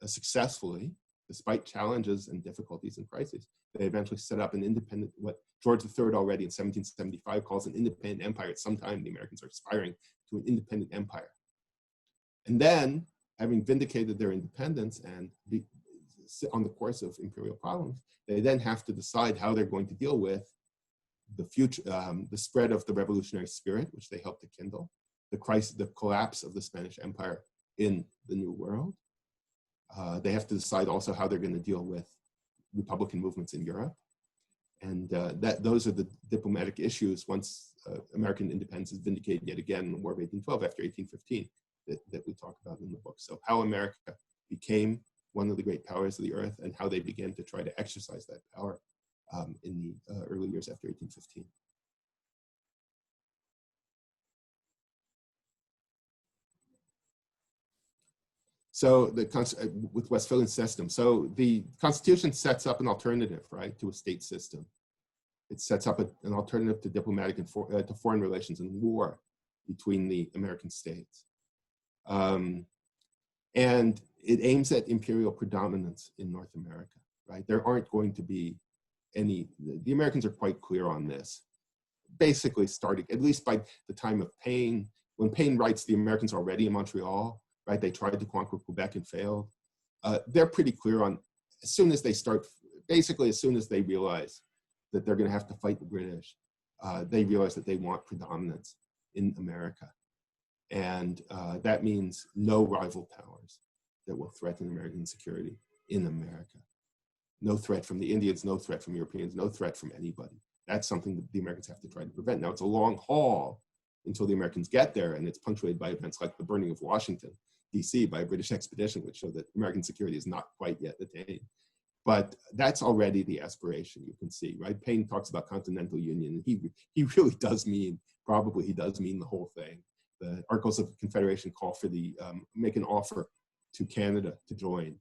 successfully, despite challenges and difficulties and crises, they eventually set up an independent, what George III already in 1775 calls an independent empire. At some time, the Americans are aspiring to an independent empire. And then, having vindicated their independence and on the course of imperial problems, they then have to decide how they're going to deal with the future, the spread of the revolutionary spirit, which they helped to kindle, the collapse of the Spanish Empire in the New World. They have to decide also how they're going to deal with Republican movements in Europe. And those are the diplomatic issues once American independence is vindicated yet again in the War of 1812 after 1815 that we talk about in the book. So how America became one of the great powers of the earth and how they began to try to exercise that power in the early years after 1815. So with Westphalian system, so the Constitution sets up an alternative, right, to a state system. It sets up an alternative to diplomatic and to foreign relations and war between the American states. And it aims at imperial predominance in North America, right? There aren't going to be any, the Americans are quite clear on this. Basically starting, at least by the time of Paine, when Paine writes the Americans already in Montreal, right? They tried to conquer Quebec and failed. They're pretty clear on, as soon as they start, basically as soon as they realize that they're going to have to fight the British, they realize that they want predominance in America. And that means no rival powers that will threaten American security in America. No threat from the Indians, no threat from Europeans, no threat from anybody. That's something that the Americans have to try to prevent. Now, it's a long haul until the Americans get there, and it's punctuated by events like the burning of Washington, D.C. by a British expedition, which show that American security is not quite yet attained. But that's already the aspiration, you can see, right? Paine talks about continental union. He really does mean, probably he does mean the whole thing. The Articles of Confederation call for the, make an offer to Canada to join.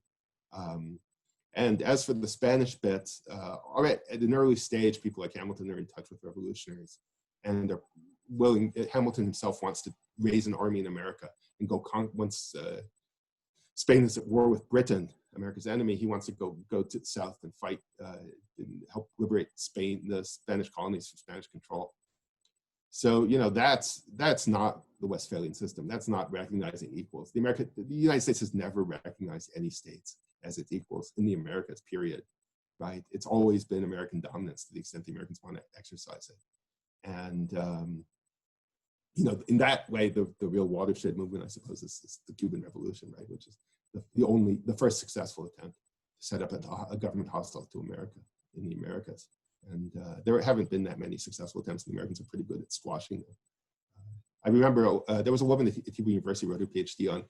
And as for the Spanish bits, already at an early stage, people like Hamilton are in touch with revolutionaries, and they're willing, Hamilton himself wants to raise an army in America and go, once Spain is at war with Britain, America's enemy, he wants to go to the south and fight and help liberate Spain, the Spanish colonies from Spanish control. So, you know, that's not the Westphalian system. That's not recognizing equals. The United States has never recognized any states as its equals in the Americas, period, right? It's always been American dominance to the extent the Americans want to exercise it. And, you know, in that way, the real watershed movement, I suppose, is the Cuban Revolution, right? Which is the first successful attempt to set up a government hostile to America in the Americas. And there haven't been that many successful attempts. The Americans are pretty good at squashing them. I remember there was a woman at Tel Aviv University who wrote a PhD on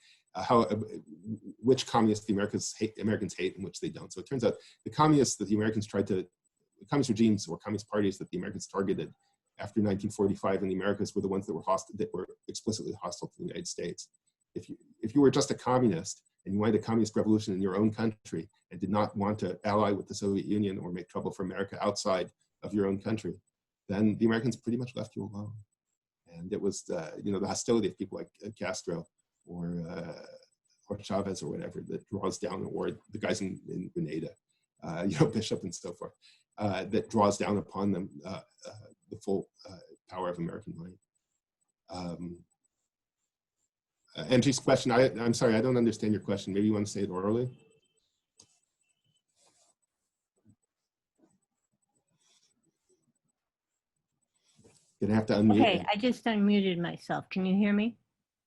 which communists the Americans hate and which they don't. So it turns out the communists that the Americans the communist regimes or communist parties that the Americans targeted after 1945 in the Americas were the ones that were explicitly hostile to the United States. If you were just a communist and you wanted a communist revolution in your own country and did not want to ally with the Soviet Union or make trouble for America outside of your own country, then the Americans pretty much left you alone. And it was, you know, the hostility of people like Castro or Chavez or whatever that draws down, or the guys in Grenada, you know, Bishop and so forth, that draws down upon them the full power of American might. Angie's question, I'm sorry, I don't understand your question. Maybe you want to say it orally? Gonna have to unmute. Okay, I just unmuted myself. Can you hear me?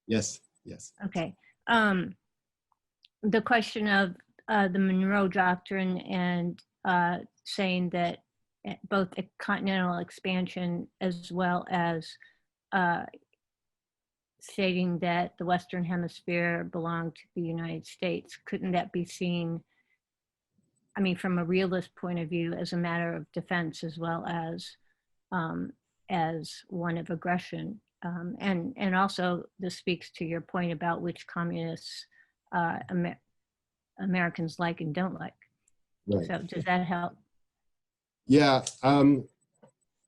Yes, yes. Okay. The question of the Monroe Doctrine and saying that both a continental expansion as well as stating that the Western Hemisphere belonged to the United States, couldn't that be seen, I mean, from a realist point of view, as a matter of defense as well as one of aggression? And also this speaks to your point about which communists Americans like and don't like. Right. So does that help? Yeah, I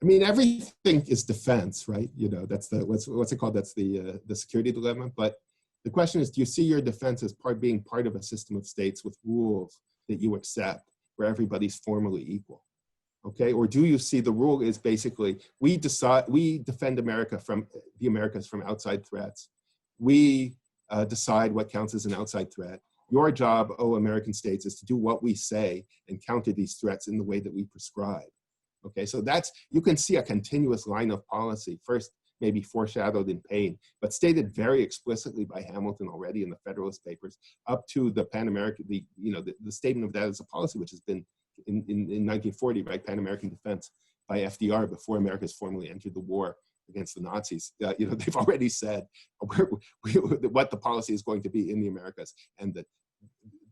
mean, everything is defense, right? You know, that's the, what's it called? That's the security dilemma. But the question is, do you see your defense as being part of a system of states with rules that you accept where everybody's formally equal? Okay, or do you see the rule is basically, we defend America from the Americas from outside threats. We decide what counts as an outside threat. Your job, oh, American states, is to do what we say and counter these threats in the way that we prescribe. Okay, so that's, you can see a continuous line of policy, first maybe foreshadowed in Paine, but stated very explicitly by Hamilton already in the Federalist Papers, up to the Pan-American, the statement of that as a policy, which has been in 1940, right, Pan-American defense by FDR before America's formally entered the war against the Nazis. They've already said what the policy is going to be in the Americas, and that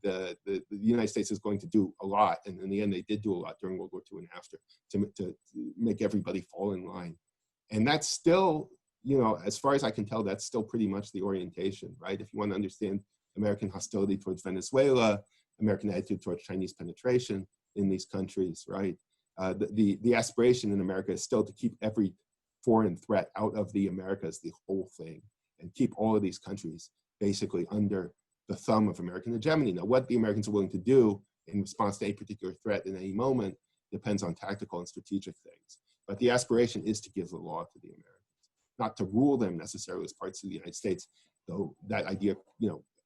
the United States is going to do a lot, and in the end they did do a lot during World War II and after to make everybody fall in line. And that's still, as far as I can tell, that's still pretty much the orientation, right? If you want to understand American hostility towards Venezuela, American attitude towards Chinese penetration in these countries, right? The aspiration in America is still to keep every foreign threat out of the Americas, the whole thing, and keep all of these countries basically under the thumb of American hegemony. Now, what the Americans are willing to do in response to any particular threat in any moment depends on tactical and strategic things. But the aspiration is to give the law to the Americans, not to rule them necessarily as parts of the United States, though that idea,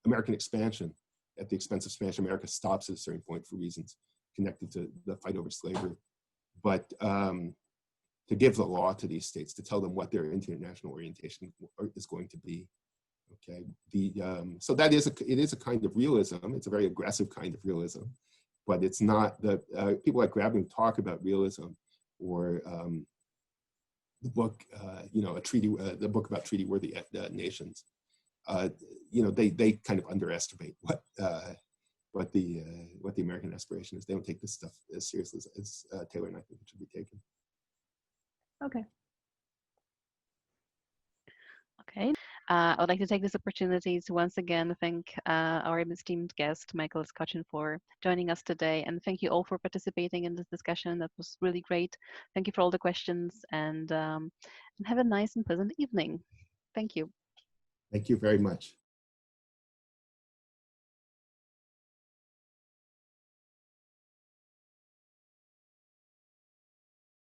American expansion at the expense of Spanish America stops at a certain point for reasons connected to the fight over slavery. But to give the law to these states, to tell them what their international orientation is going to be. Okay, so it is a kind of realism. It's a very aggressive kind of realism, but it's not the people like Grabman talk about realism, or the book, the book about treaty-worthy nations. They kind of underestimate what the American aspiration is. They don't take this stuff as seriously as Taylor and I think it should be taken. Okay. Okay. I would like to take this opportunity to once again thank our esteemed guest, Michael Kochin, for joining us today. And thank you all for participating in this discussion. That was really great. Thank you for all the questions, and have a nice and pleasant evening. Thank you. Thank you very much.